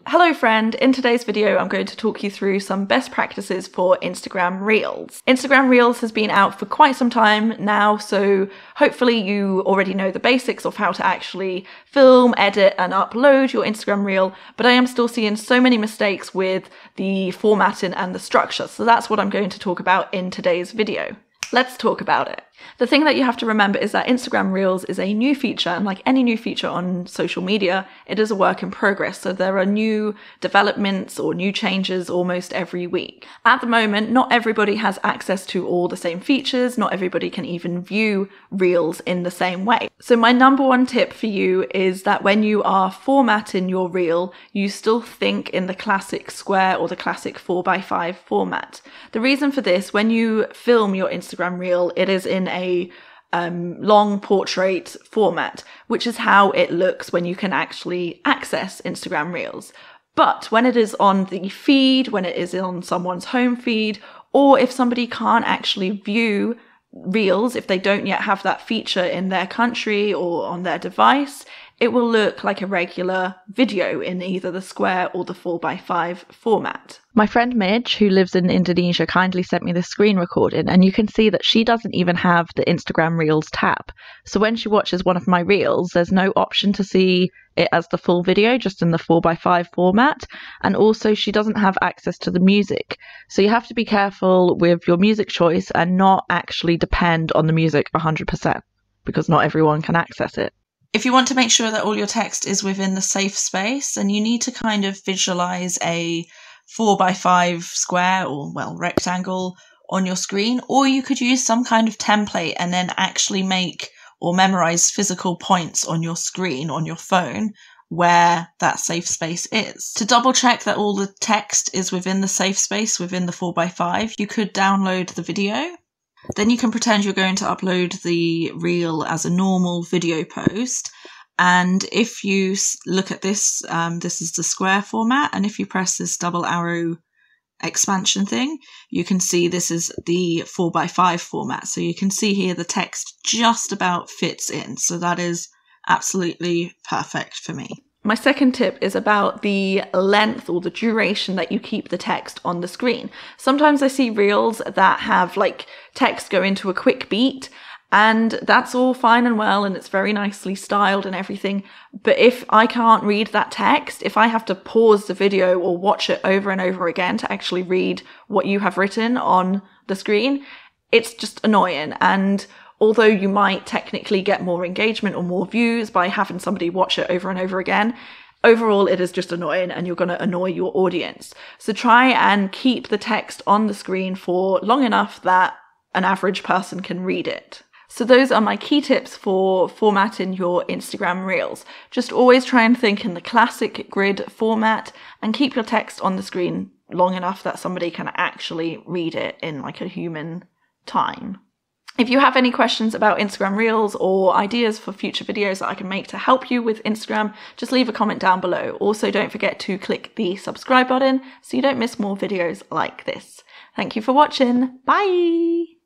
Hello friend, in today's video I'm going to talk you through some best practices for Instagram Reels. Instagram Reels has been out for quite some time now, so hopefully you already know the basics of how to actually film, edit and upload your Instagram Reel, but I am still seeing so many mistakes with the formatting and the structure, so that's what I'm going to talk about in today's video. Let's talk about it. The thing that you have to remember is that Instagram Reels is a new feature, and like any new feature on social media, it is a work in progress. So there are new developments or new changes almost every week. At the moment, not everybody has access to all the same features. Not everybody can even view Reels in the same way. So my number one tip for you is that when you are formatting your Reel, you still think in the classic square or the classic 4x5 format. The reason for this, when you film your Instagram Reel, it is in a long portrait format, which is how it looks when you can actually access Instagram Reels. But when it is on the feed, when it is on someone's home feed, or if somebody can't actually view Reels, if they don't yet have that feature in their country or on their device, it will look like a regular video in either the square or the 4x5 format. My friend Midge, who lives in Indonesia, kindly sent me this screen recording, and you can see that she doesn't even have the Instagram Reels tab. So when she watches one of my Reels, there's no option to see it as the full video, just in the 4x5 format. And also she doesn't have access to the music. So you have to be careful with your music choice and not actually depend on the music 100%, because not everyone can access it. If you want to make sure that all your text is within the safe space, then you need to kind of visualize a 4x5 square or, well, rectangle on your screen, or you could use some kind of template and then actually make or memorize physical points on your screen, on your phone, where that safe space is. To double check that all the text is within the safe space within the 4x5, you could download the video. Then you can pretend you're going to upload the reel as a normal video post. And if you look at this, this is the square format. And if you press this double arrow expansion thing, you can see this is the 4x5 format. So you can see here the text just about fits in. So that is absolutely perfect for me. My second tip is about the length or the duration that you keep the text on the screen. Sometimes I see Reels that have like text go into a quick beat, and that's all fine and well and it's very nicely styled and everything. But if I can't read that text, if I have to pause the video or watch it over and over again to actually read what you have written on the screen, it's just annoying. And although you might technically get more engagement or more views by having somebody watch it over and over again, overall it is just annoying and you're going to annoy your audience. So try and keep the text on the screen for long enough that an average person can read it. So those are my key tips for formatting your Instagram Reels. Just always try and think in the classic grid format and keep your text on the screen long enough that somebody can actually read it in like a human time. If you have any questions about Instagram Reels or ideas for future videos that I can make to help you with Instagram, just leave a comment down below. Also, don't forget to click the subscribe button so you don't miss more videos like this. Thank you for watching. Bye!